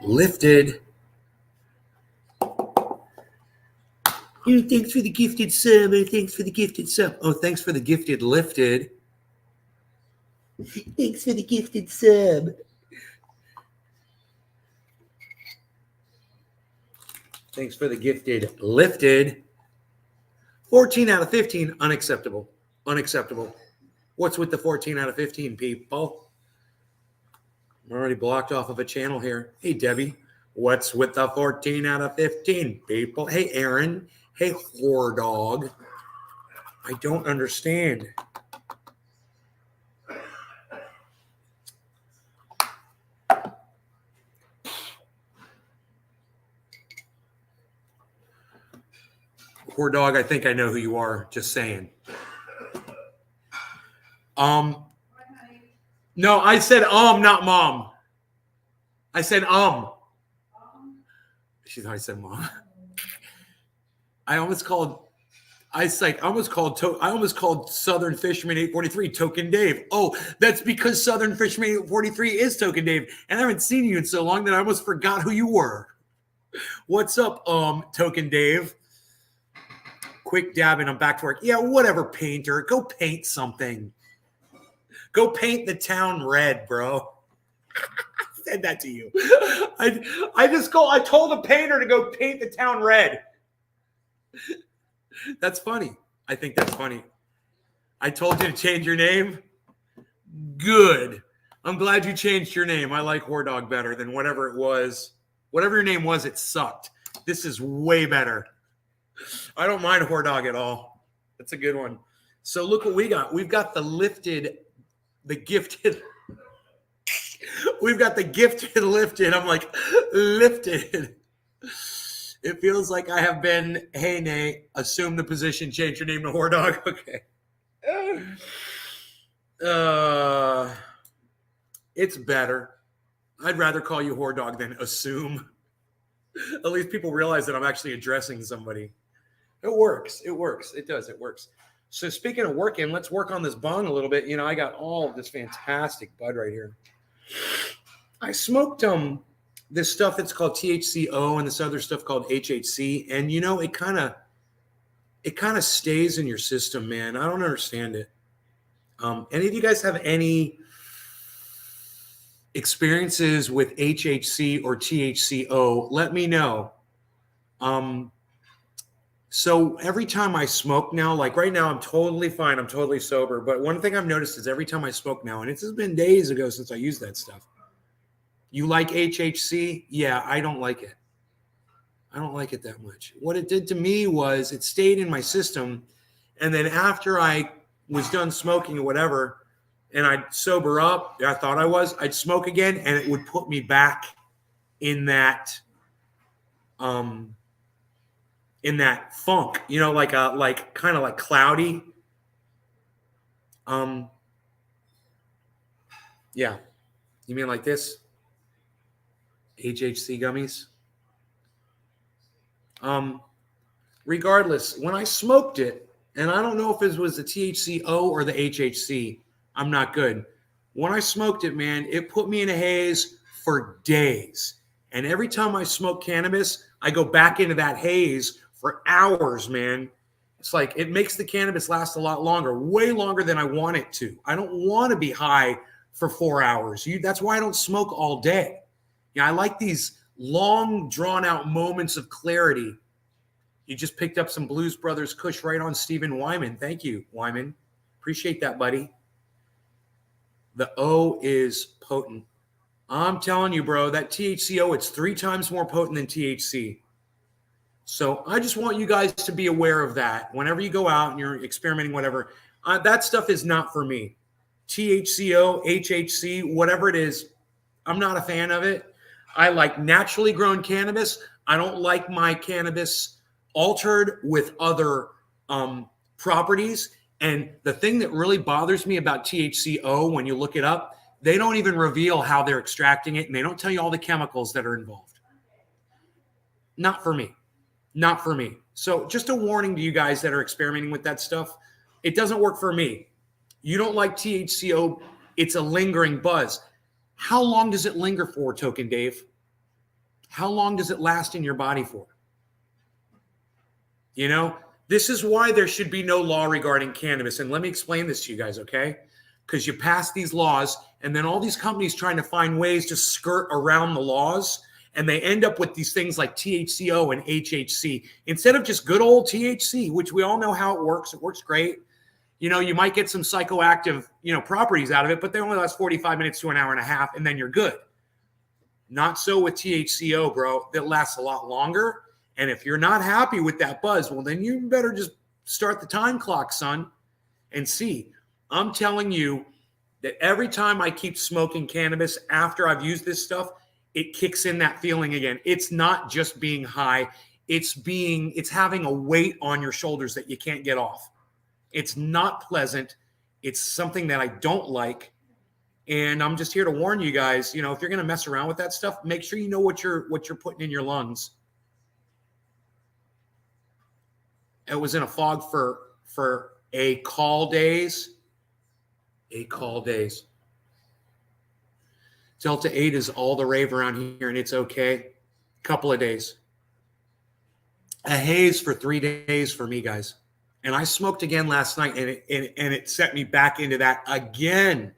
Lifted. Thanks for the gifted sub. Thanks for the gifted sub. Oh, thanks for the gifted lifted. Thanks for the gifted sub. Thanks for the gifted lifted. 14 out of 15, unacceptable. Unacceptable. What's with the 14 out of 15, people? I'm already blocked off of a channel here. Hey, Debbie. What's with the 14 out of 15, people? Hey, Aaron. Hey, whore dog. I don't understand. Whore dog, I think I know who you are. Just saying. No, I said not mom. I said She thought I said mom. I almost called Southern Fisherman 843 Token Dave. Oh, that's because Southern Fisherman 843 is Token Dave, and I haven't seen you in so long that I almost forgot who you were. What's up, Token Dave? Quick dab and I'm back to work. Yeah, whatever, painter. Go paint something. Go paint the town red, bro. I said that to you. I told the painter to go paint the town red. That's funny. I think that's funny. I told you to change your name. Good. I'm glad you changed your name. I like Whore Dog better than whatever it was. Whatever your name was, it sucked. This is way better. I don't mind Whore Dog at all. That's a good one. So look what we got. We've got the gifted. We've got the gifted lifted. I'm like, lifted. It feels like I have been, hey, Nate, assume the position, change your name to Whore Dog. Okay. It's better. I'd rather call you Whore Dog than assume. At least people realize that I'm actually addressing somebody. It works. It works. It does. It works. So speaking of working, let's work on this bong a little bit. You know, I got all of this fantastic bud right here. I smoked this stuff that's called THCO and this other stuff called HHC, and you know, it kind of stays in your system, man. I don't understand it. Any of you guys have any experiences with HHC or THCO? Let me know. So every time I smoke now, like right now, I'm totally fine. I'm totally sober. But one thing I've noticed is every time I smoke now, and it's been days ago since I used that stuff. You like HHC? Yeah, I don't like it. I don't like it that much. What it did to me was it stayed in my system. And then after I was done smoking or whatever, and I'd sober up, I thought I was, I'd smoke again, and it would put me back in that funk, you know, like kind of like cloudy. Yeah. You mean like this? HHC gummies? Regardless, when I smoked it, and I don't know if it was the THCO or the HHC, I'm not good. When I smoked it, man, it put me in a haze for days. And every time I smoke cannabis, I go back into that haze for hours, man. It's like it makes the cannabis last a lot longer, way longer than I want it to. I don't want to be high for 4 hours. That's why I don't smoke all day. Yeah, I like these long, drawn-out moments of clarity. You just picked up some Blues Brothers Kush right on Stephen Wyman. Thank you, Wyman. Appreciate that, buddy. The O is potent. I'm telling you, bro, that THCO, it's 3 times more potent than THC. So I just want you guys to be aware of that. Whenever you go out and you're experimenting, whatever, that stuff is not for me. THCO, HHC, whatever it is, I'm not a fan of it. I like naturally grown cannabis. I don't like my cannabis altered with other properties. And the thing that really bothers me about THCO, when you look it up, they don't even reveal how they're extracting it, and they don't tell you all the chemicals that are involved. Not for me. Not for me. So just a warning to you guys that are experimenting with that stuff. It doesn't work for me. You don't like THCO. It's a lingering buzz. How long does it linger for, Token Dave? How long does it last in your body for? You know, this is why there should be no law regarding cannabis. And let me explain this to you guys, okay? Because you pass these laws, and then all these companies trying to find ways to skirt around the laws, and they end up with these things like THCO and HHC instead of just good old THC, which we all know how it works. It works great. You know, you might get some psychoactive, properties out of it, but they only last 45 minutes to an hour and a half, and then you're good. Not so with THCO, bro. That lasts a lot longer. And if you're not happy with that buzz, well, then you better just start the time clock, son, and see. I'm telling you that every time I keep smoking cannabis after I've used this stuff, it kicks in that feeling again. It's not just being high. It's having a weight on your shoulders that you can't get off. It's not pleasant. It's something that I don't like. And I'm just here to warn you guys, if you're going to mess around with that stuff, make sure you know what you're putting in your lungs. It was in a fog for a call days. Delta 8 is all the rave around here, and it's okay. Couple of days. A haze for 3 days for me, guys. And I smoked again last night, and it set me back into that again.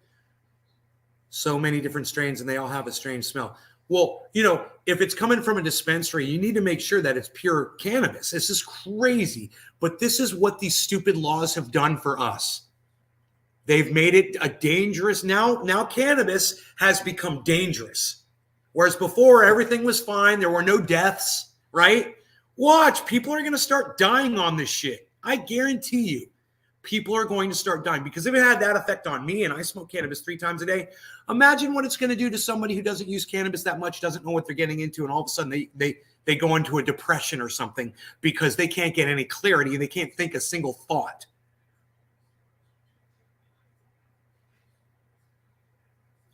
So many different strains, and they all have a strange smell. Well, if it's coming from a dispensary, you need to make sure that it's pure cannabis. This is crazy, but this is what these stupid laws have done for us. They've made it a dangerous. Now cannabis has become dangerous. Whereas before, everything was fine. There were no deaths, right? Watch, people are going to start dying on this shit. I guarantee you. People are going to start dying, because if it had that effect on me, and I smoke cannabis 3 times a day, imagine what it's going to do to somebody who doesn't use cannabis that much, doesn't know what they're getting into, and all of a sudden they go into a depression or something because they can't get any clarity and they can't think a single thought.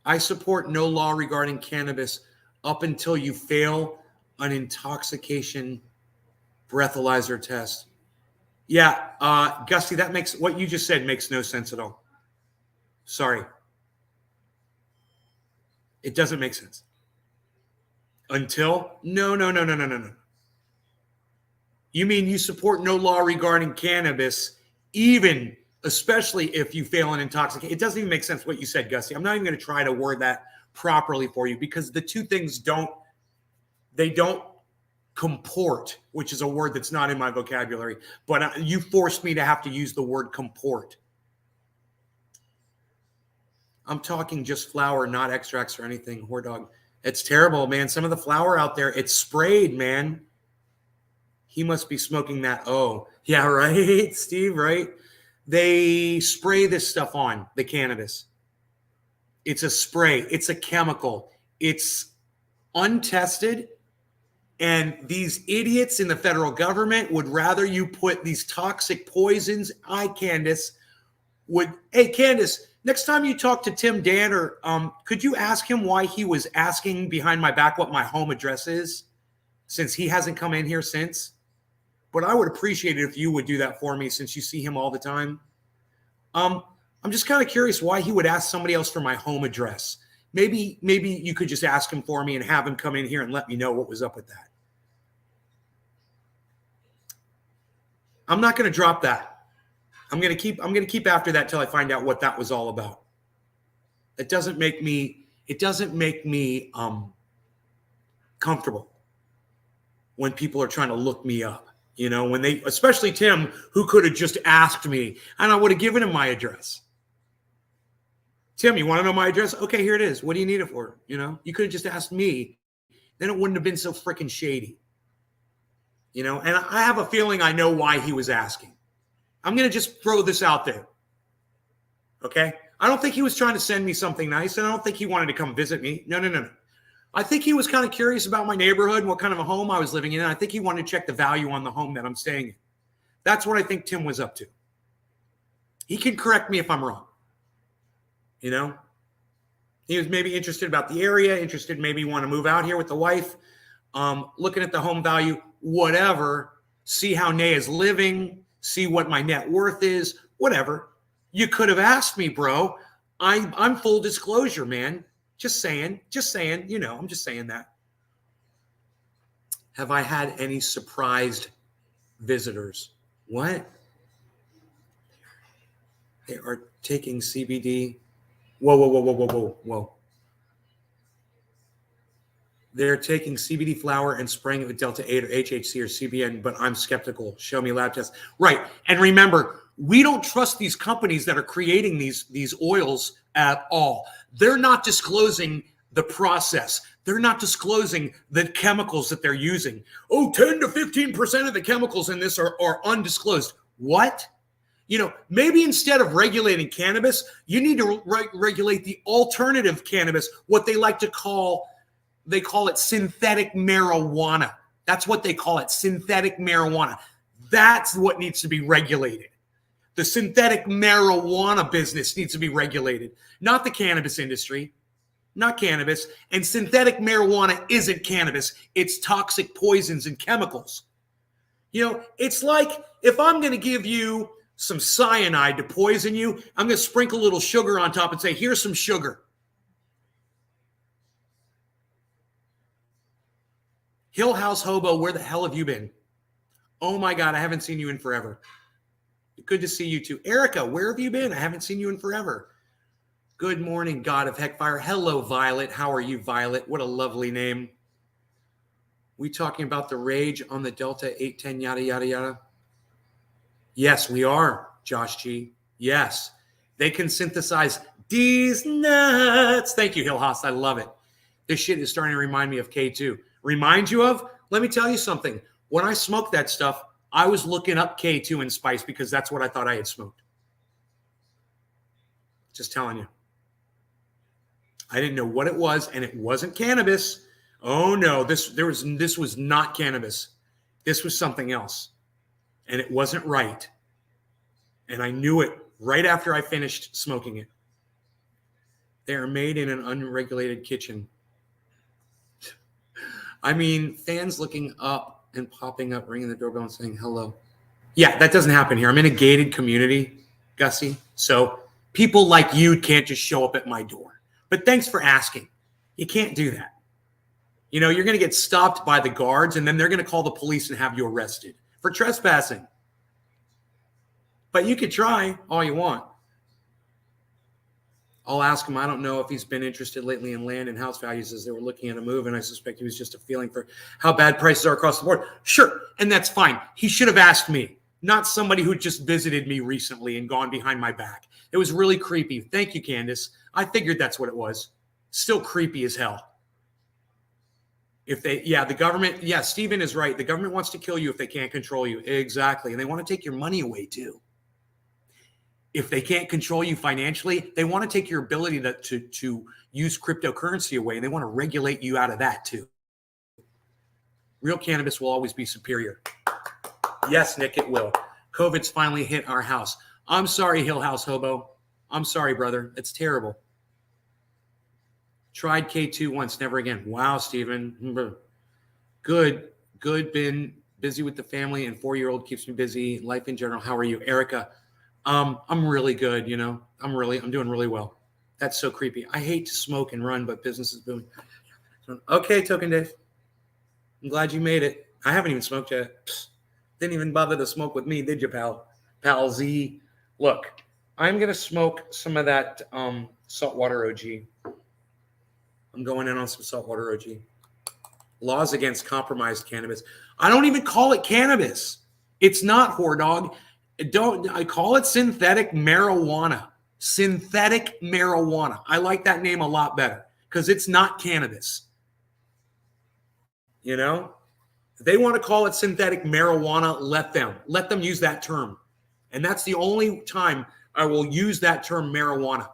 I support no law regarding cannabis up until you fail an intoxication breathalyzer test. Yeah, Gusty, what you just said makes no sense at all. Sorry. It doesn't make sense. Until? No. You mean you support no law regarding cannabis, especially if you fail an intoxication? It doesn't even make sense what you said, Gusty. I'm not even going to try to word that properly for you, because the two things don't comport, which is a word that's not in my vocabulary, but you forced me to have to use the word comport. I'm talking just flour, not extracts or anything. Whore dog. It's terrible, man. Some of the flour out there, it's sprayed, man. He must be smoking that. Oh, yeah, right, Steve, right? They spray this stuff on the cannabis. It's a spray. It's a chemical. It's untested. And these idiots in the federal government would rather you put these toxic poisons. Candace, hey, Candace, next time you talk to Tim Danner, could you ask him why he was asking behind my back what my home address is, since he hasn't come in here since? But I would appreciate it if you would do that for me, since you see him all the time. I'm just kind of curious why he would ask somebody else for my home address. Maybe you could just ask him for me and have him come in here and let me know what was up with that. I'm not going to drop that. I'm going to keep after that till I find out what that was all about. It doesn't make me comfortable when people are trying to look me up. When especially Tim, who could have just asked me, and I would have given him my address. Tim, you want to know my address? Okay, here it is. What do you need it for? You could have just asked me. Then it wouldn't have been so freaking shady. And I have a feeling I know why he was asking. I'm going to just throw this out there. Okay? I don't think he was trying to send me something nice, and I don't think he wanted to come visit me. No. I think he was kind of curious about my neighborhood and what kind of a home I was living in. And I think he wanted to check the value on the home that I'm staying in. That's what I think Tim was up to. He can correct me if I'm wrong. He was maybe interested about the area, maybe want to move out here with the wife, looking at the home value, whatever, see how Nay is living, see what my net worth is, whatever. You could have asked me, bro. I'm full disclosure, man. Just saying, I'm just saying that. Have I had any surprised visitors? What? They are taking CBD. Whoa, whoa, whoa, whoa, whoa, whoa, whoa. They're taking CBD flower and spraying it with Delta 8 or HHC or CBN, but I'm skeptical. Show me lab tests. Right. And remember, we don't trust these companies that are creating these oils at all. They're not disclosing the process. They're not disclosing the chemicals that they're using. Oh, 10 to 15% of the chemicals in this are undisclosed. What? You know, maybe instead of regulating cannabis, you need to regulate the alternative cannabis, what they like to call, they call it synthetic marijuana. That's what they call it, synthetic marijuana. That's what needs to be regulated. The synthetic marijuana business needs to be regulated, not the cannabis industry, not cannabis. And synthetic marijuana isn't cannabis. It's toxic poisons and chemicals. You know, it's like if I'm going to give you some cyanide to poison you, I'm going to sprinkle a little sugar on top and say, here's some sugar. Hill House Hobo, where the hell have you been? Oh my God, I haven't seen you in forever. Good to see you too. Erica, where have you been? I haven't seen you in forever. Good morning, God of Heckfire. Hello, Violet. How are you, Violet? What a lovely name. We talking about the rage on the Delta 810 yada, yada, yada? Yes, we are, Josh G. Yes. They can synthesize these nuts. Thank you, Hill House. I love it. This shit is starting to remind me of K2. Remind you of? Let me tell you something. When I smoked that stuff, I was looking up K2 and spice because that's what I thought I had smoked. Just telling you. I didn't know what it was, and it wasn't cannabis. Oh no, this was not cannabis. This was something else. And it wasn't right. And I knew it right after I finished smoking it. They are made in an unregulated kitchen. I mean, fans looking up and popping up, ringing the doorbell and saying hello. Yeah, that doesn't happen here. I'm in a gated community, Gussie. So people like you can't just show up at my door. But thanks for asking. You can't do that. You know, you're going to get stopped by the guards, and then they're going to call the police and have you arrested for trespassing. But you could try all you want. I'll ask him. I don't know if he's been interested lately in land and house values as they were looking at a move, and I suspect he was just a feeling for how bad prices are across the board. Sure, and that's fine. He should have asked me, not somebody who just visited me recently and gone behind my back. It was really creepy. Thank you, Candace. I figured that's what it was. Still creepy as hell. If they, the government, Stephen is right. The government wants to kill you if they can't control you. Exactly. And they want to take your money away too. If they can't control you financially, they want to take your ability to use cryptocurrency away, and they want to regulate you out of that too. Real cannabis will always be superior. Yes, Nick, it will. COVID's finally hit our house. I'm sorry, Hill House Hobo. I'm sorry, brother. It's terrible. Tried K2 once, never again. Wow, Stephen. Good. Been busy with the family, and 4-year-old keeps me busy. Life in general. How are you, Erica? I'm really good, you know. I'm doing really well. That's so creepy. I hate to smoke and run, but business is booming. Okay, Token Dave. I'm glad you made it. I haven't even smoked yet. Psst. Didn't even bother to smoke with me, did you, pal? Pal Z. Look, I'm going to smoke some of that saltwater OG. I'm going in on some saltwater OG. Laws against compromised cannabis. I don't even call it cannabis. It's not, whore dog. I call it synthetic marijuana. Synthetic marijuana. I like that name a lot better because it's not cannabis. You know? If they want to call it synthetic marijuana, let them use that term. And that's the only time I will use that term marijuana,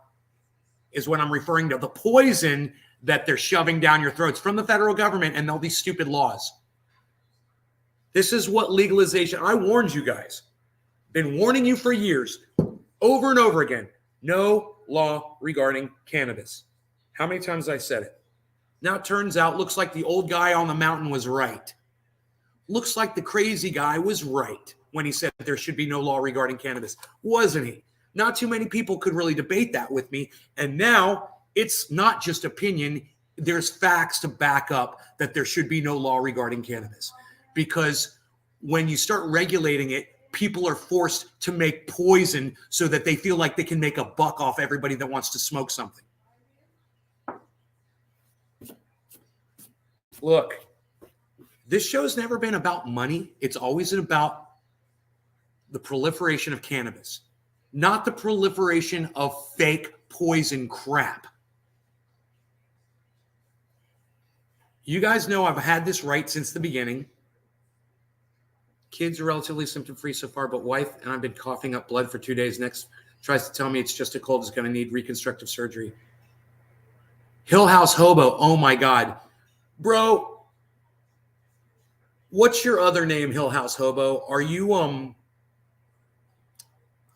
is when I'm referring to the poison that they're shoving down your throats from the federal government and all these stupid laws. This is what legalization, I warned you guys. Been warning you for years, over and over again. No law regarding cannabis. How many times I said it? Now it turns out, looks like the old guy on the mountain was right. Looks like the crazy guy was right when he said there should be no law regarding cannabis. Wasn't he? Not too many people could really debate that with me. And now it's not just opinion. there's facts to back up that there should be no law regarding cannabis, because when you start regulating it, people are forced to make poison so that they feel like they can make a buck off everybody that wants to smoke something. Look, this show's never been about money. It's always about the proliferation of cannabis, not the proliferation of fake poison crap. You guys know I've had this right since the beginning. Kids are relatively symptom-free so far, but wife and I've been coughing up blood for 2 days. Next tries to tell me it's just a cold, is going to need reconstructive surgery. Hill House Hobo, oh my God. Bro, what's your other name, Hill House Hobo? Are you,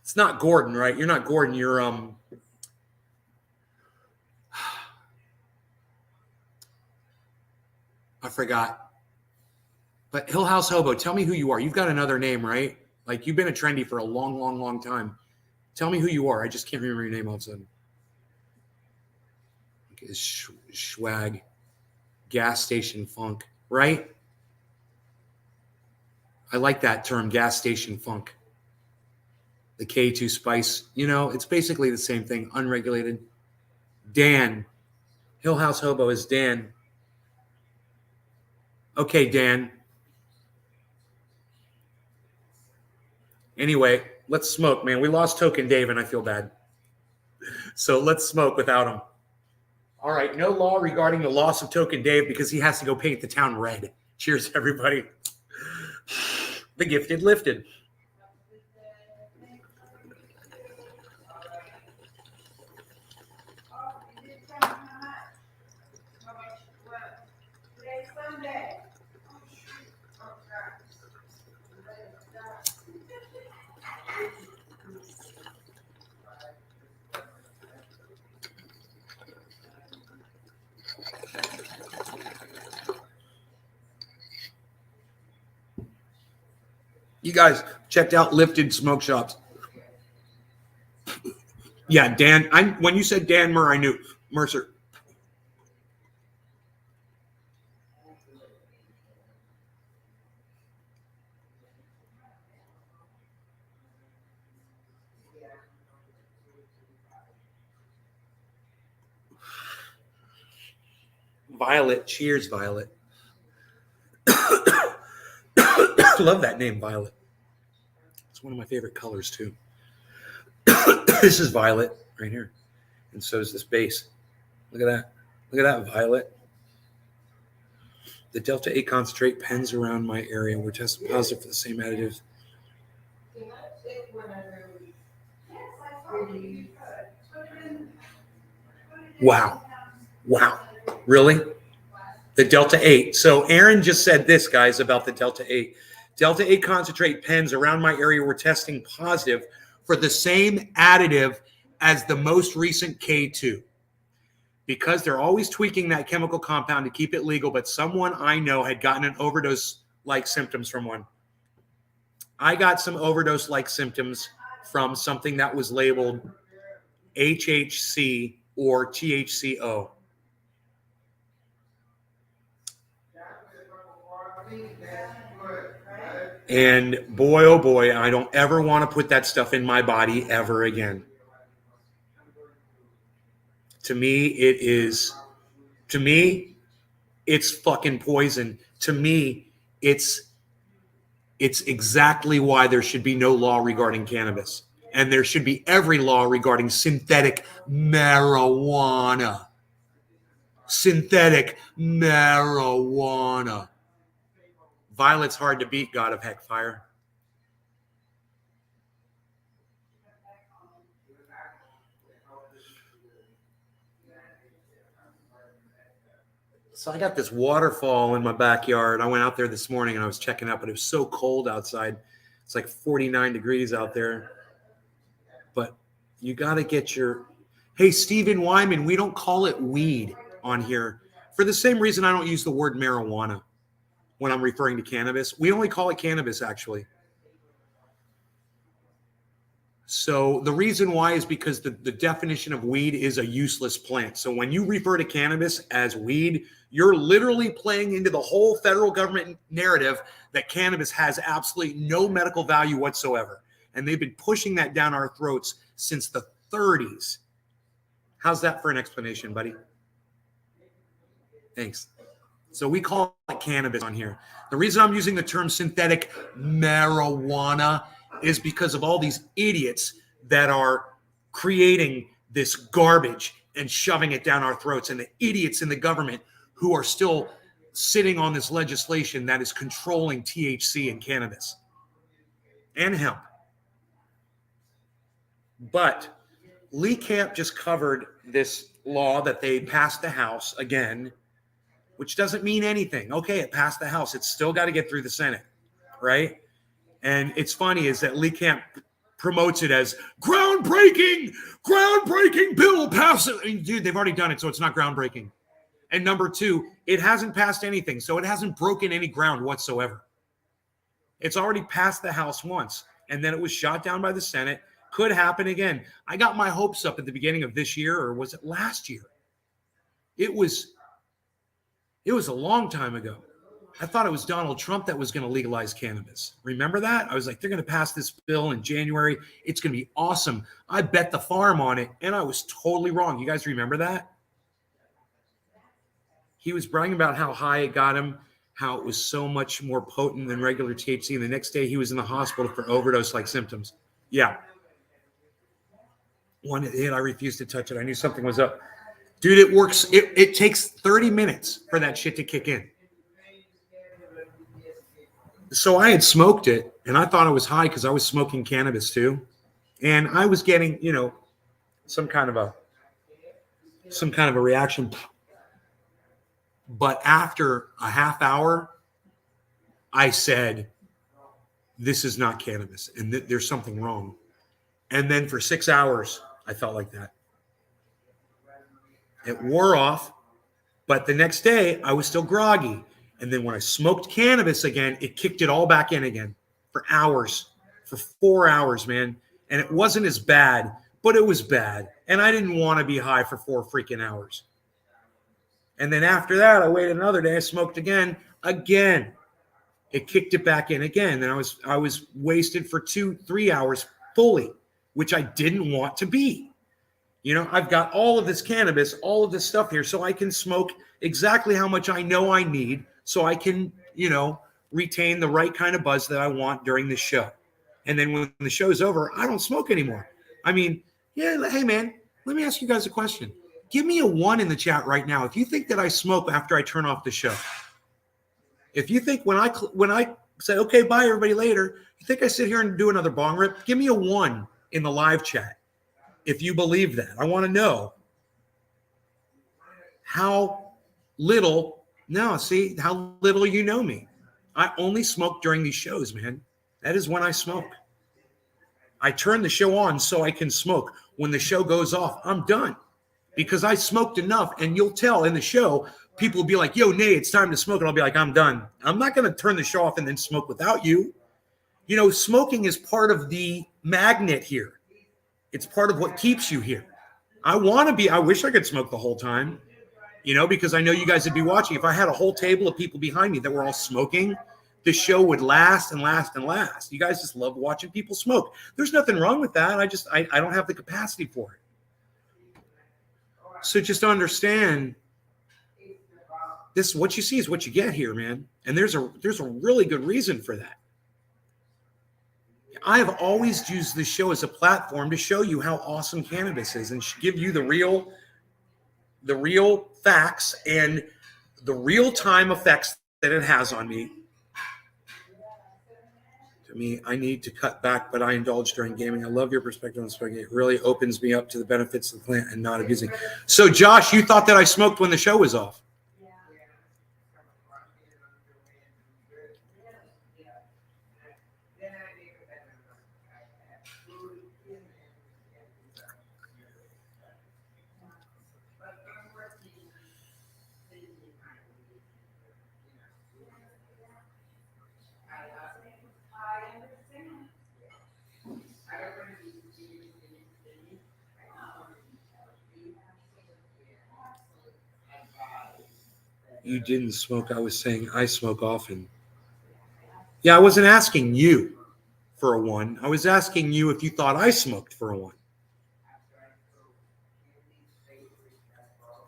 it's not Gordon, right? You're not Gordon, you're, I forgot. But Hill House Hobo, tell me who you are. You've got another name, right? Like, you've been a trendy for a long, long, long time. Tell me who you are. I just can't remember your name all of a sudden. Okay, swag. Gas station funk, right? I like that term, gas station funk. The K2 spice. You know, it's basically the same thing, unregulated. Dan. Hill House Hobo is Dan. Okay, Dan. Anyway, let's smoke, man. We lost Token Dave, and I feel bad. So let's smoke without him. All right, no law regarding the loss of Token Dave because he has to go paint the town red. Cheers, everybody. The gifted lifted. You guys checked out Lifted Smoke Shops. Yeah, Dan. When you said Dan I knew Mercer. Violet. Cheers, Violet. Love that name, Violet. It's one of my favorite colors, too. This is Violet right here. And so is this base. Look at that. Look at that, Violet. The Delta 8 concentrate pens around my area were tested positive for the same additives. Wow. Wow. Really? The Delta 8. So Aaron just said this, guys, about the Delta 8. Delta 8 concentrate pens around my area were testing positive for the same additive as the most recent K2. Because they're always tweaking that chemical compound to keep it legal, but someone I know had gotten an overdose-like symptoms from one. I got some overdose-like symptoms from something that was labeled HHC or THCO. And boy, oh boy, I don't ever want to put that stuff in my body ever again. To me, it's fucking poison. To me, it's exactly why there should be no law regarding cannabis. And there should be every law regarding synthetic marijuana. Synthetic marijuana. Violet's hard to beat, God of Heckfire. So I got this waterfall in my backyard. I went out there this morning and I was checking out, but it was so cold outside. It's like 49 degrees out there. But you got to get your... Hey, Stephen Wyman, we don't call it weed on here. For the same reason I don't use the word marijuana when I'm referring to cannabis. We only call it cannabis, actually. So the reason why is because the definition of weed is a useless plant. So when you refer to cannabis as weed, you're literally playing into the whole federal government narrative that cannabis has absolutely no medical value whatsoever. And they've been pushing that down our throats since the 30s. How's that for an explanation, buddy? Thanks. So we call it cannabis on here. The reason I'm using the term synthetic marijuana is because of all these idiots that are creating this garbage and shoving it down our throats, and the idiots in the government who are still sitting on this legislation that is controlling THC and cannabis and hemp. But Lee Camp just covered this law that they passed the House again, which doesn't mean anything. Okay, it passed the House. It's still got to get through the Senate, right? And it's funny is that Lee Camp promotes it as groundbreaking bill passed. I mean, dude, they've already done it, so it's not groundbreaking. And number two, it hasn't passed anything, so it hasn't broken any ground whatsoever. It's already passed the House once, and then it was shot down by the Senate. Could happen again. I got my hopes up at the beginning of this year, or was it last year? It was a long time ago. I thought it was Donald Trump that was going to legalize cannabis. Remember that? I was like, they're going to pass this bill in January. It's going to be awesome. I bet the farm on it, and I was totally wrong. You guys remember that? He was bragging about how high it got him, how it was so much more potent than regular THC, and the next day he was in the hospital for overdose-like symptoms. Yeah. One hit, I refused to touch it. I knew something was up. Dude, it works. It takes 30 minutes for that shit to kick in. So I had smoked it, and I thought I was high because I was smoking cannabis too. And I was getting, some kind of a reaction. But after a half hour, I said, this is not cannabis, and there's something wrong. And then for 6 hours, I felt like that. It wore off, but the next day I was still groggy. And then when I smoked cannabis again, it kicked it all back in again for hours, for 4 hours, man. And it wasn't as bad, but it was bad. And I didn't want to be high for 4 freaking hours. And then after that, I waited another day, I smoked again. It kicked it back in again. And I was wasted for 2-3 hours fully, which I didn't want to be. I've got all of this cannabis, all of this stuff here, so I can smoke exactly how much I know I need, so I can, retain the right kind of buzz that I want during the show. And then when the show's over, I don't smoke anymore. I mean, yeah, hey, man, let me ask you guys a question. Give me a 1 in the chat right now if you think that I smoke after I turn off the show. If you think when I say, okay, bye, everybody, later, you think I sit here and do another bong rip, give me a 1 in the live chat. If you believe that, I want to know how little you know me. I only smoke during these shows, man. That is when I smoke. I turn the show on so I can smoke. When the show goes off, I'm done because I smoked enough. And you'll tell in the show, people will be like, yo, Nate, it's time to smoke. And I'll be like, I'm done. I'm not going to turn the show off and then smoke without you. Smoking is part of the magnet here. It's part of what keeps you here. I wish I could smoke the whole time, because I know you guys would be watching. If I had a whole table of people behind me that were all smoking, the show would last and last and last. You guys just love watching people smoke. There's nothing wrong with that. I don't have the capacity for it. So just understand this, what you see is what you get here, man. And there's a really good reason for that. I have always used this show as a platform to show you how awesome cannabis is and give you the real facts and the real-time effects that it has on me. To me, I need to cut back, but I indulge during gaming. I love your perspective on smoking. It really opens me up to the benefits of the plant and not abusing. So, Josh, you thought that I smoked when the show was off. You didn't smoke. I was saying I smoke often. Yeah, I wasn't asking you for a one. I was asking you if you thought I smoked for a one.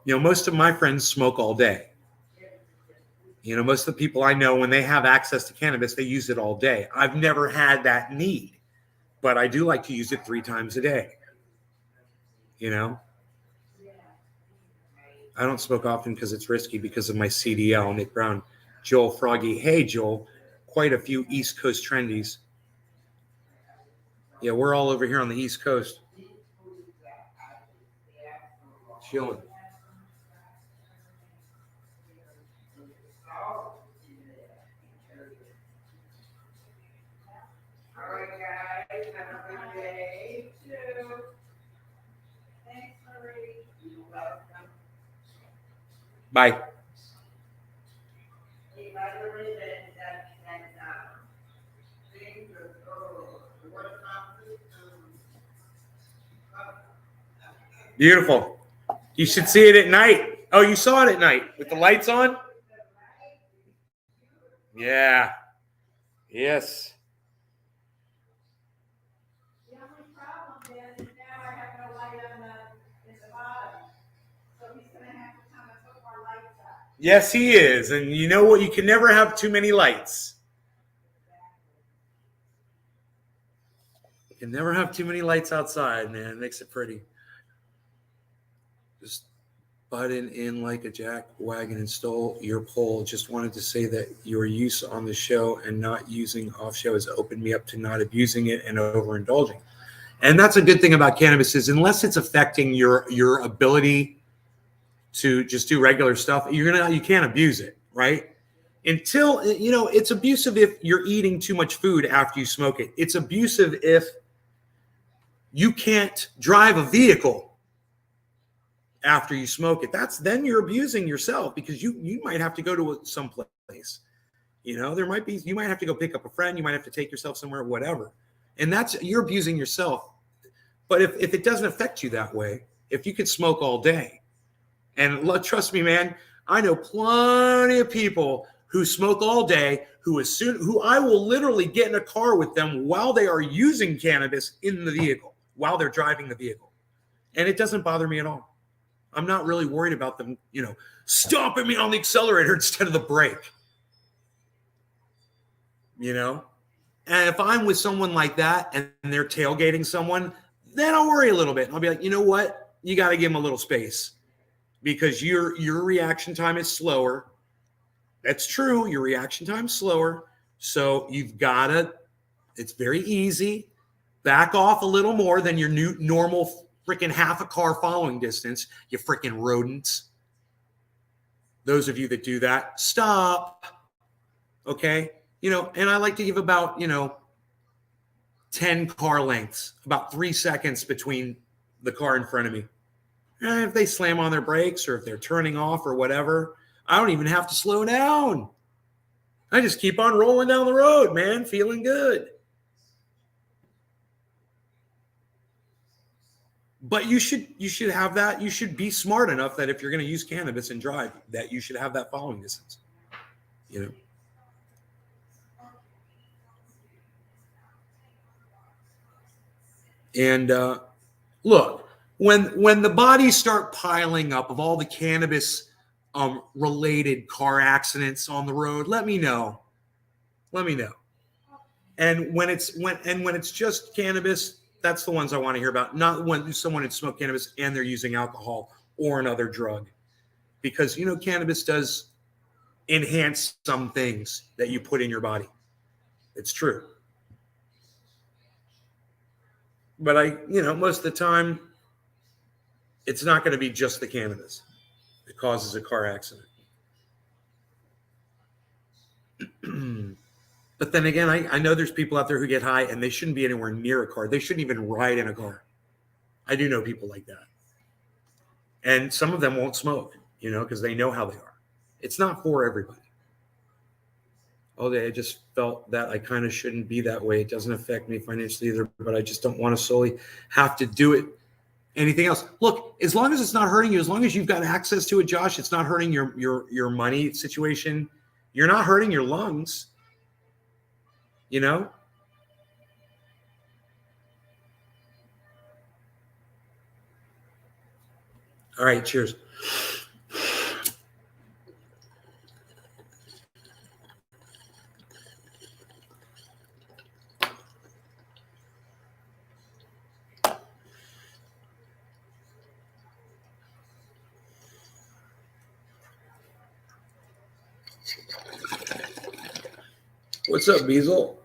You know, most of my friends smoke all day. You know, most of the people I know, when they have access to cannabis, they use it all day. I've never had that need, but I do like to use it 3 times a day. You know, I don't smoke often because it's risky because of my CDL. Nick Brown, Joel Froggy. Hey, Joel, quite a few East Coast trendies. Yeah, we're all over here on the East Coast. Chilling. All right, guys. Have a good day, too. Thanks, Marie. You're welcome. Bye. Beautiful. You should see it at night. Oh, you saw it at night with the lights on? Yeah. Yes. The only problem is now I have no light on the bottom. So he's going to have to come and put more lights up. Yes, he is. And you know what? You can never have too many lights. You can never have too many lights outside, man. It makes it pretty. Just button in like a jack wagon and stole your pole. Just wanted to say that your use on the show and not using off show has opened me up to not abusing it and overindulging. And that's a good thing about cannabis is unless it's affecting your ability to just do regular stuff, you can't abuse it, right? Until, you know, it's abusive if you're eating too much food after you smoke it. It's abusive if you can't drive a vehicle after you smoke it. Then you're abusing yourself because you might have to go to some place. You know, you might have to go pick up a friend, you might have to take yourself somewhere, whatever. And you're abusing yourself. But if it doesn't affect you that way, if you could smoke all day, and trust me, man, I know plenty of people who smoke all day, who I will literally get in a car with them while they are using cannabis in the vehicle, while they're driving the vehicle. And it doesn't bother me at all. I'm not really worried about them, you know, stomping me on the accelerator instead of the brake. You know? And if I'm with someone like that and they're tailgating someone, then I'll worry a little bit. I'll be like, you know what? You got to give them a little space because your reaction time is slower. That's true. Your reaction time is slower. So you've got to, it's very easy. Back off a little more than your normal freaking half a car following distance, you freaking rodents. Those of you that do that, stop. Okay? You know, and I like to give about, 10 car lengths, about 3 seconds between the car in front of me. And if they slam on their brakes or if they're turning off or whatever, I don't even have to slow down. I just keep on rolling down the road, man, feeling good. But you should have that. You should be smart enough that if you're going to use cannabis and drive, that you should have that following distance. You know. And look, when the bodies start piling up of all the cannabis related car accidents on the road, let me know. Let me know. And when it's just cannabis, that's the ones I want to hear about. Not when someone had smoked cannabis and they're using alcohol or another drug, because cannabis does enhance some things that you put in your body. It's true. But most of the time, it's not going to be just the cannabis that causes a car accident. But then again, I know there's people out there who get high and they shouldn't be anywhere near a car. They shouldn't even ride in a car. I do know people like that. And some of them won't smoke, because they know how they are. It's not for everybody. I just felt that I kind of shouldn't be that way. It doesn't affect me financially either, but I just don't want to solely have to do it anything else. Look, as long as it's not hurting you, as long as you've got access to it, Josh, it's not hurting your money situation. You're not hurting your lungs, you know? All right, cheers. What's up, Beazle?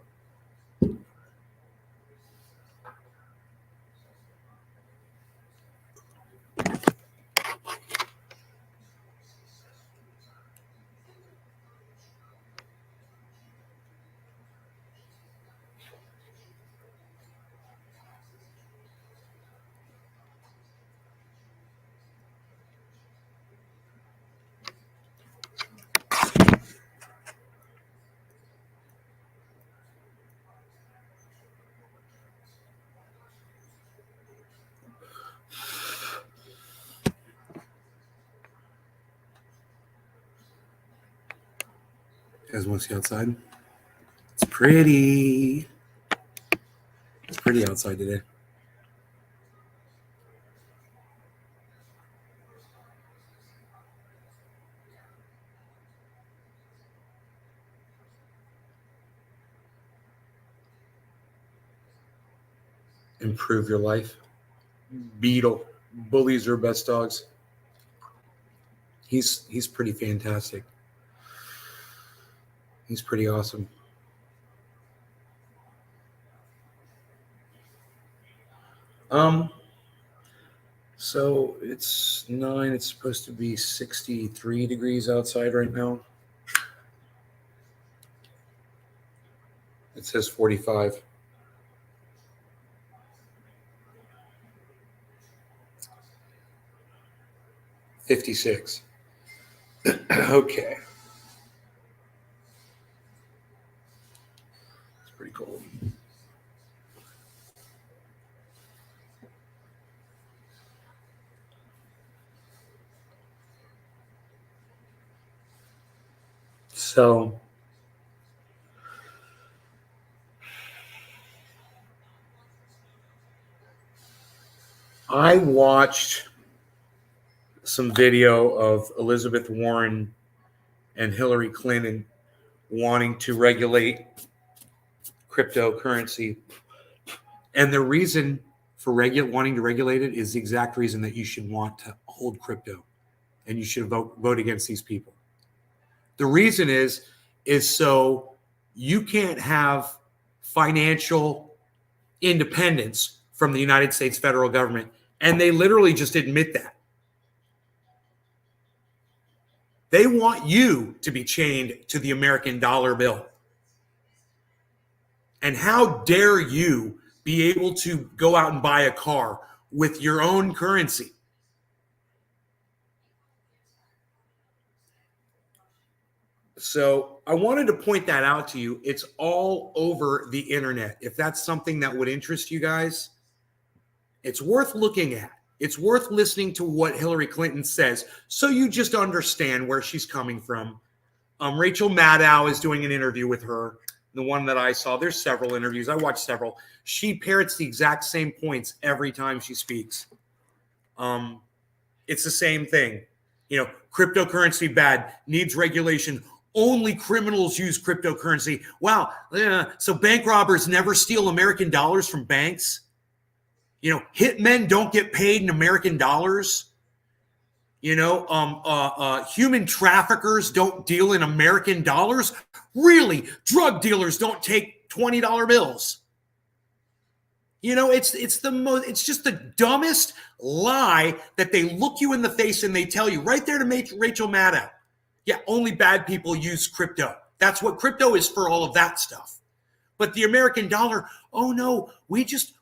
You guys want to see outside? It's pretty. It's pretty outside today. Improve your life. Beetle. Bullies are best dogs. He's pretty fantastic. He's pretty awesome. So it's 9. It's supposed to be 63 degrees outside right now. It says 45. $56. Okay. It's pretty cold. So I watched some video of Elizabeth Warren and Hillary Clinton wanting to regulate cryptocurrency. And the reason for wanting to regulate it is the exact reason that you should want to hold crypto and you should vote against these people. The reason is so you can't have financial independence from the United States federal government. And they literally just admit that. They want you to be chained to the American dollar bill. And how dare you be able to go out and buy a car with your own currency? So I wanted to point that out to you. It's all over the internet. If that's something that would interest you guys, it's worth looking at. It's worth listening to what Hillary Clinton says so you just understand where she's coming from. Rachel Maddow is doing an interview with her, the one that I saw. There's several interviews. I watched several. She parrots the exact same points every time she speaks. It's the same thing. You know, cryptocurrency bad, needs regulation. Only criminals use cryptocurrency. Wow. So bank robbers never steal American dollars from banks? You know, hitmen don't get paid in American dollars. You know, human traffickers don't deal in American dollars. Really, drug dealers don't take $20 bills. You know, it's just the dumbest lie that they look you in the face and they tell you right there to make Rachel Maddow. Yeah, only bad people use crypto. That's what crypto is for, all of that stuff. But the American dollar, oh no, we just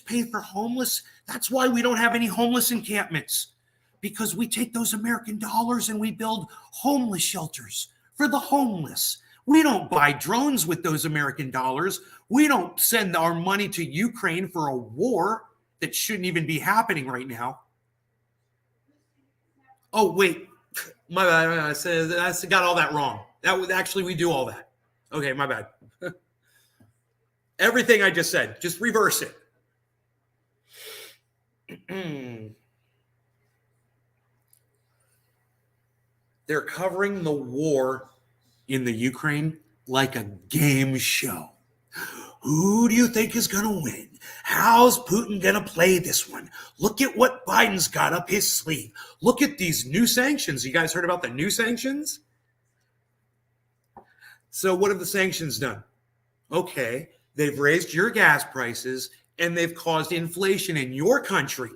pay for homeless. That's why we don't have any homeless encampments, because we take those American dollars and we build homeless shelters for the homeless. We don't buy drones with those American dollars. We don't send our money to Ukraine for a war. that shouldn't even be happening right now. Oh, wait. My bad. I got all that wrong. That was actually, we do all that. Okay, my bad. Everything I just said, just reverse it. They're covering the war in the Ukraine like a game show. Who do you think is going to win? How's Putin going to play this one? Look at what Biden's got up his sleeve. Look at these new sanctions. You guys heard about the new sanctions? So what have the sanctions done? Okay, they've raised your gas prices and they've caused inflation in your country.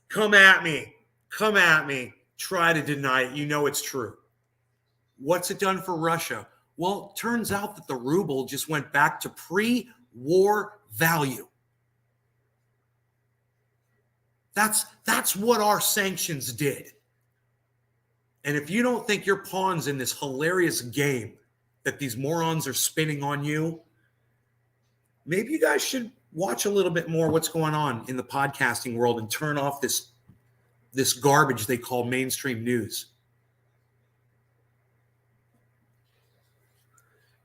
Come at me. Come at me. Try to deny it. You know it's true. What's it done for Russia? Well, it turns out that the ruble just went back to pre-war value. That's what our sanctions did. And if you don't think you're pawns in this hilarious game that these morons are spinning on you, maybe you guys should watch a little bit more what's going on in the podcasting world and turn off this garbage they call mainstream news.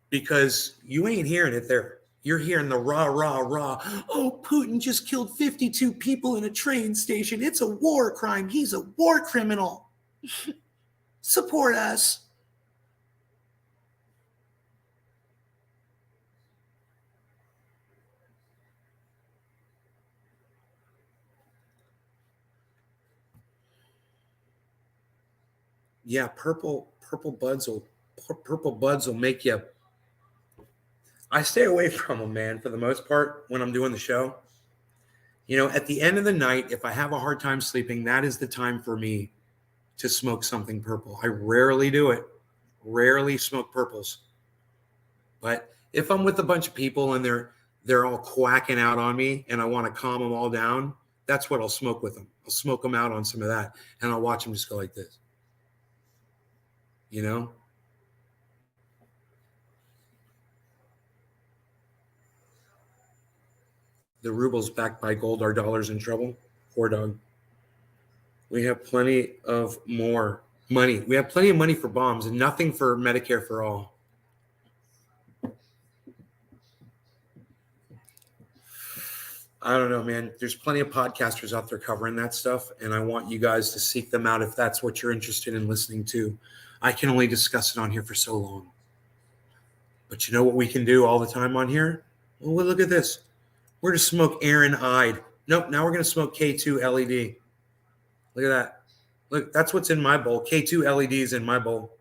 Because you ain't hearing it there. You're hearing the rah, rah, rah. Oh, Putin just killed 52 people in a train station. It's a war crime. He's a war criminal. Support us. Yeah, purple buds will make you. I stay away from them, man, for the most part when I'm doing the show. You know, at the end of the night, if I have a hard time sleeping, that is the time for me to smoke something purple. I rarely do it. Rarely smoke purples. But if I'm with a bunch of people and they're all quacking out on me and I want to calm them all down, that's what I'll smoke with them. I'll smoke them out on some of that and I'll watch them just go like this. You know? The ruble's backed by gold. Our dollar's in trouble. Poor dog. We have plenty of more money. We have plenty of money for bombs and nothing for Medicare for all. I don't know, man. There's plenty of podcasters out there covering that stuff, and I want you guys to seek them out if that's what you're interested in listening to. I can only discuss it on here for so long. But you know what we can do all the time on here? Well, look at this. We're going to smoke Aaron-eyed. Nope, now we're going to smoke K2 LED. Look at that. Look, that's what's in my bowl. K2 LED is in my bowl.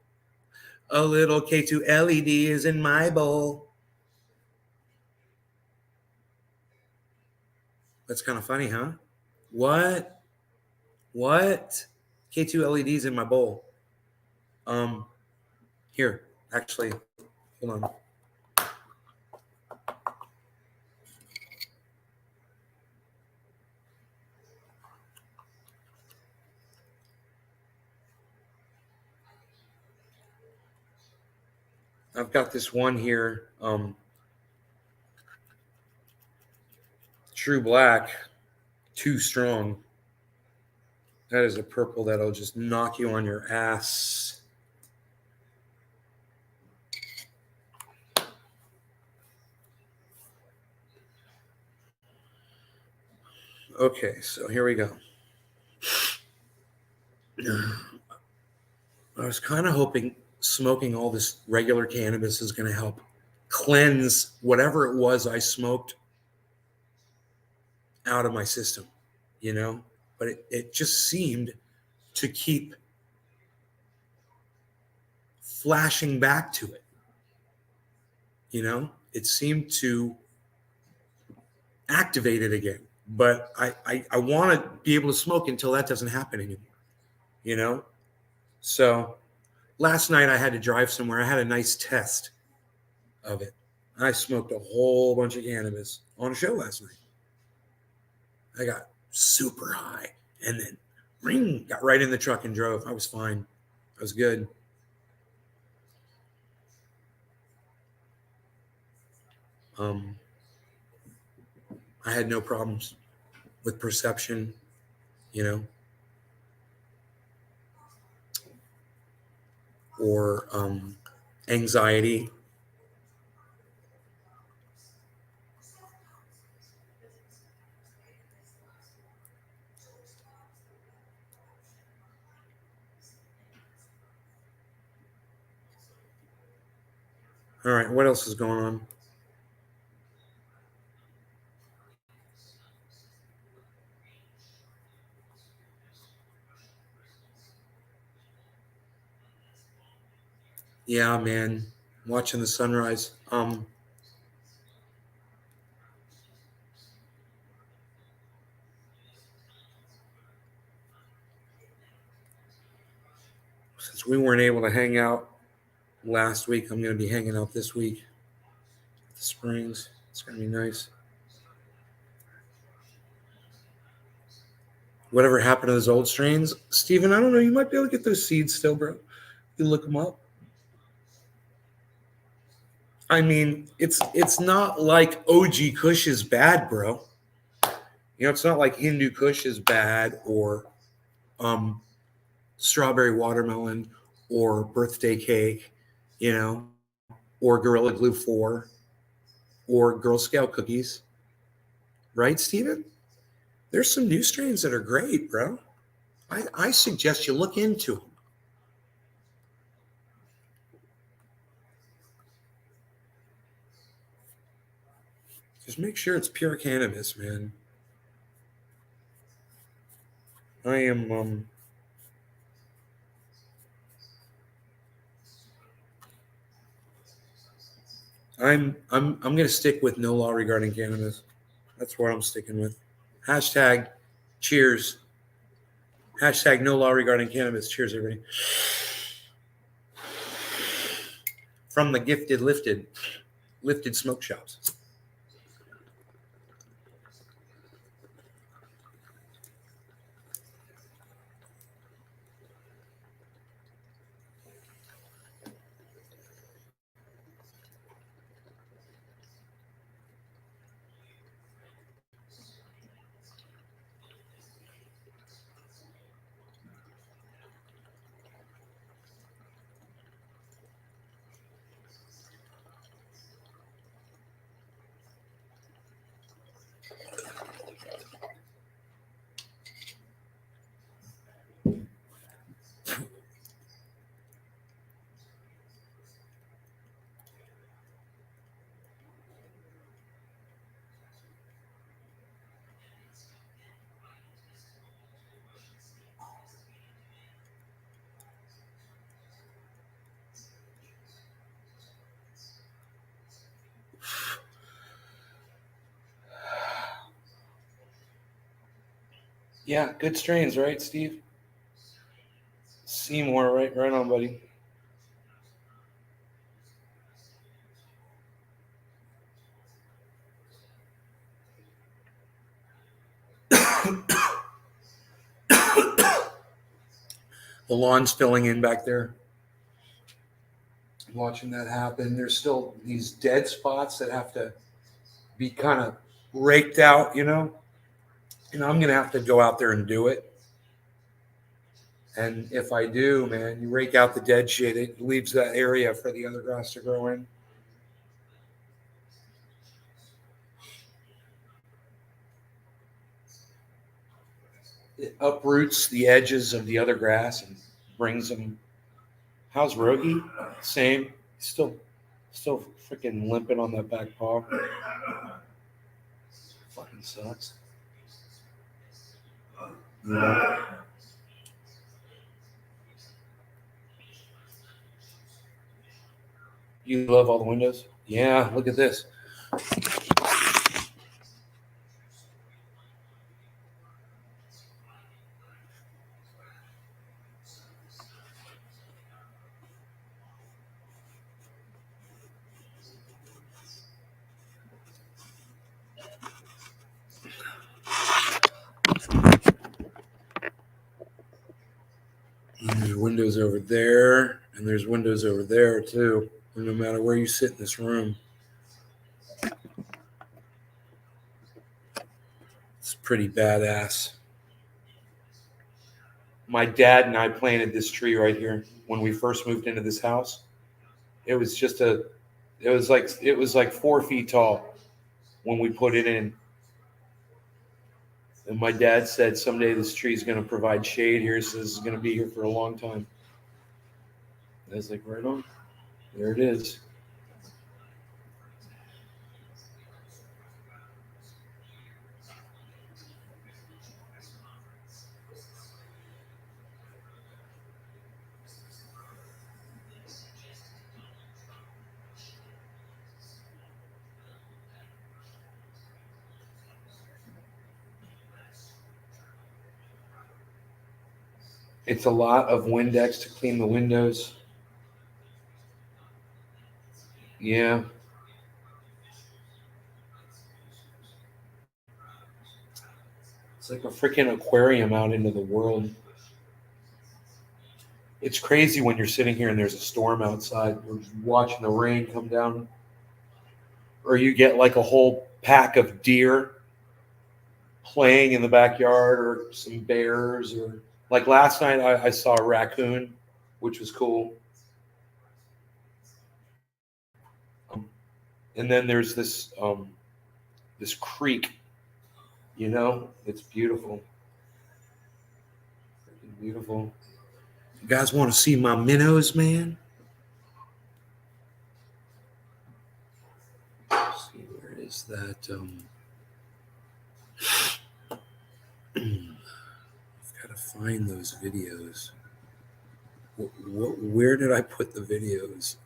A little K2 LED is in my bowl. That's kind of funny, huh? What? K2 LEDs in my bowl. Here, actually, hold on. I've got this one here, True Black, Too Strong. That is a purple that'll just knock you on your ass. Okay, so here we go. I was kind of hoping smoking all this regular cannabis is going to help cleanse whatever it was I smoked out of my system, you know? But it just seemed to keep flashing back to it. You know, it seemed to activate it again. But I want to be able to smoke until that doesn't happen anymore, you know? So last night I had to drive somewhere. I had a nice test of it. I smoked a whole bunch of cannabis on a show last night. I got super high and then ring, got right in the truck and drove. I was fine. I was good. I had no problems. with perception, you know, or anxiety. All right, what else is going on? Yeah, man, watching the sunrise. Since we weren't able to hang out last week, I'm going to be hanging out this week at the Springs. It's going to be nice. Whatever happened to those old strains, Steven? I don't know. You might be able to get those seeds still, bro. You look them up. I mean, it's not like OG Kush is bad, bro. You know, it's not like Hindu Kush is bad or strawberry watermelon or birthday cake, you know, or Gorilla Glue 4 or Girl Scout cookies. Right, Steven? There's some new strains that are great, bro. I suggest you look into them. Just make sure it's pure cannabis, man. I am I'm gonna stick with no law regarding cannabis. That's what I'm sticking with. Hashtag cheers. Hashtag no law regarding cannabis. Cheers, everybody. From the gifted lifted smoke shops. Yeah, good strains, right, Steve? Seymour, right on, buddy. The lawn's filling in back there. Watching that happen. There's still these dead spots that have to be kind of raked out, you know. And I'm gonna have to go out there and do it. And if I do, man, you rake out the dead shit, it leaves that area for the other grass to grow in. It uproots the edges of the other grass and brings them. How's Rogie? Same. Still freaking limping on that back paw. Fucking sucks. Yeah. You love all the windows? Yeah, look at this. And there's windows over there, and there's windows over there too. And no matter where you sit in this room, it's pretty badass. My dad and I planted this tree right here when we first moved into this house. It was just it was like 4 feet tall when we put it in. And my dad said someday this tree is going to provide shade here. So this is going to be here for a long time. I was like, right on. There it is. It's a lot of Windex to clean the windows. Yeah. It's like a freaking aquarium out into the world. It's crazy when you're sitting here and there's a storm outside. You're just watching the rain come down. Or you get like a whole pack of deer playing in the backyard, or some bears, or like last night I saw a raccoon, which was cool. And then there's this this creek, it's beautiful. Beautiful. You guys want to see my minnows, man? Let's see, where is that? I've got to find those videos. Where did I put the videos?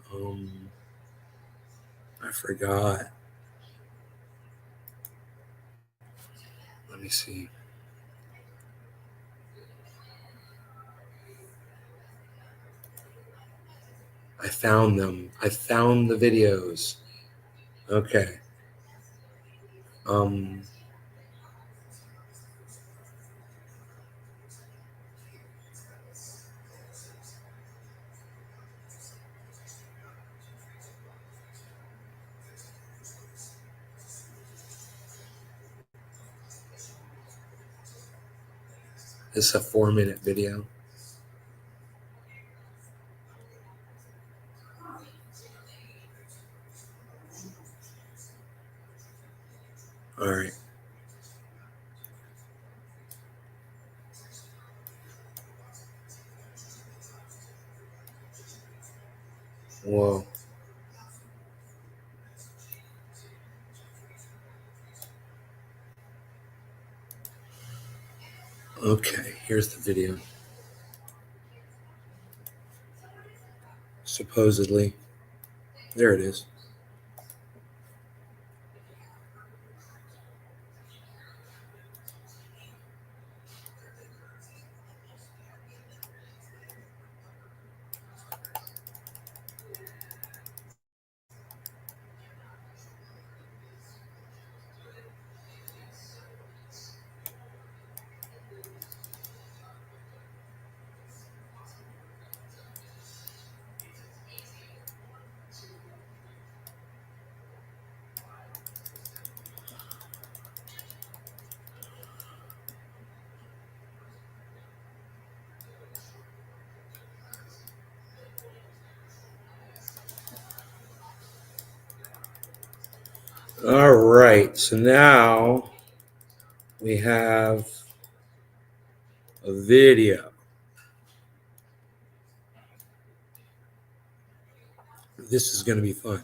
I forgot. Let me see. I found them. I found the videos. Okay. This is a 4-minute video. All right. Whoa. Okay, here's the video. Supposedly. There it is. All right, so now we have a video. This is going to be fun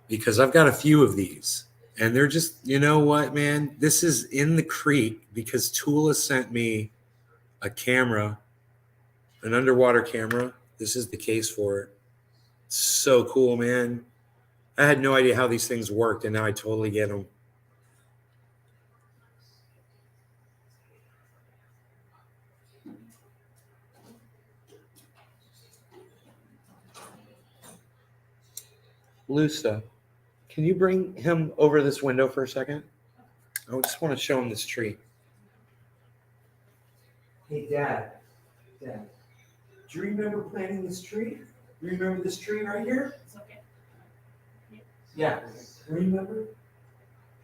because I've got a few of these, and they're just, you know what, man? This is in the creek because Tula sent me a camera, an underwater camera. This is the case for it. So cool, man. I had no idea how these things worked, and now I totally get them. Lusa, can you bring him over this window for a second? I just want to show him this tree. Hey, Dad. Dad, do you remember planting this tree? Do you remember this tree right here? It's okay. Yeah. Remember?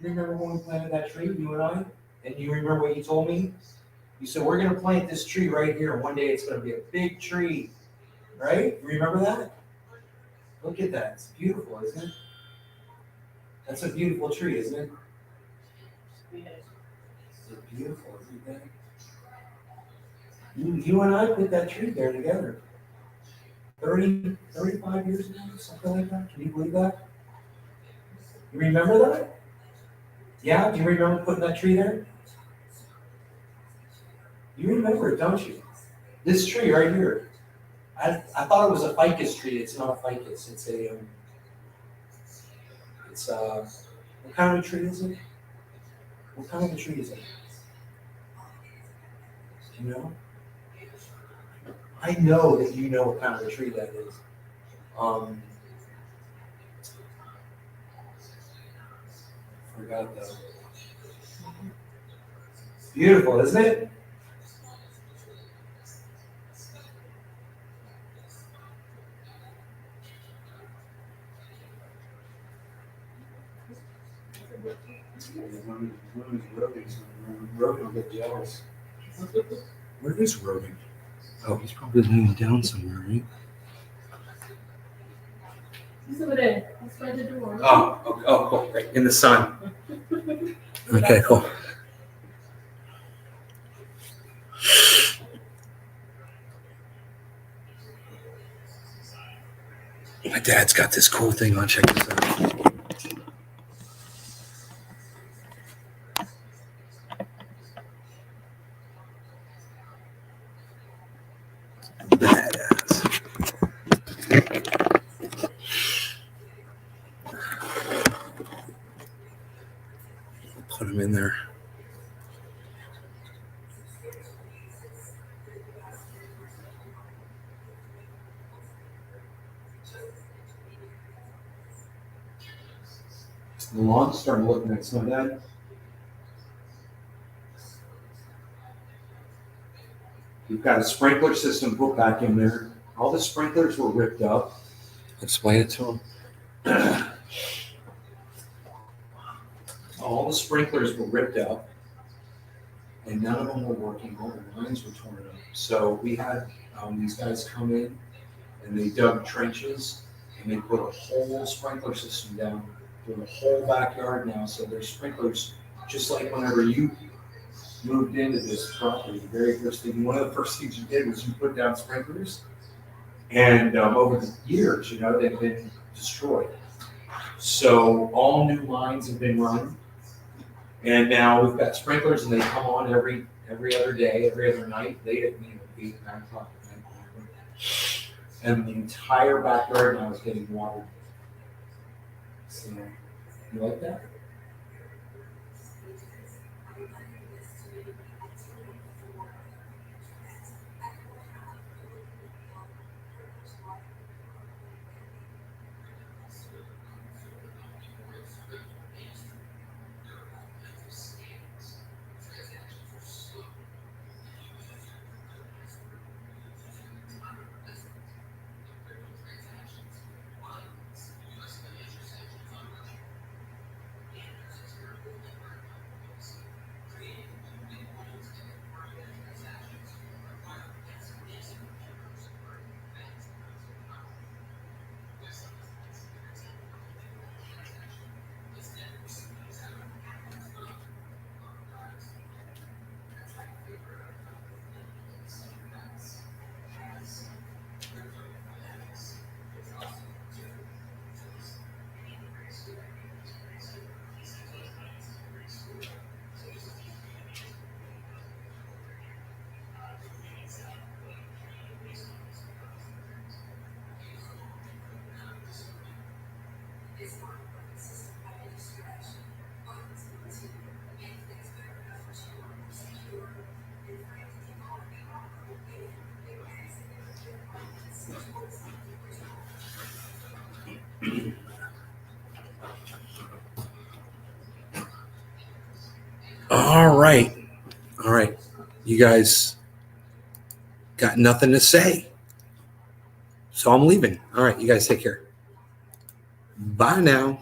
You remember when we planted that tree, you and I? And you remember what you told me? You said, we're going to plant this tree right here. And one day it's going to be a big tree. Right? You remember that? Look at that. It's beautiful, isn't it? That's a beautiful tree, isn't it? It's beautiful, isn't it? You and I put that tree there together. 35 years ago, something like that. Can you believe that? You remember that? Yeah? Do you remember putting that tree there? You remember it, don't you? This tree right here. I thought it was a ficus tree. It's not a ficus. It's what kind of a tree is it? What kind of a tree is it? Do you know? I know that you know what kind of a tree that is. Forgot though. Beautiful, isn't it? Rogan will get jealous. Where is Rogan? Oh, he's probably laying down somewhere, right? He's over there. He's by the door. Oh, cool. Right in the sun. Okay, cool. My dad's got this cool thing on. Check this out. Badass. Put him in there. The lawn's starting to look nice, my dad. We've got a sprinkler system put back in there. All the sprinklers were ripped up. Explain it to them. All the sprinklers were ripped up, and none of them were working. All the lines were torn up. So we had these guys come in, and they dug trenches, and they put a whole sprinkler system down through the whole backyard now. So there's sprinklers, just like whenever you moved into this property. The very first thing, one of the first things you did was you put down sprinklers, and over the years, they've been destroyed. So all new lines have been run, and now we've got sprinklers, and they come on every other day, every other night. They at 8, 9 o'clock at night, and the entire backyard now is getting watered. So, you like that? All right. You guys got nothing to say. So I'm leaving. All right, you guys take care. Bye now.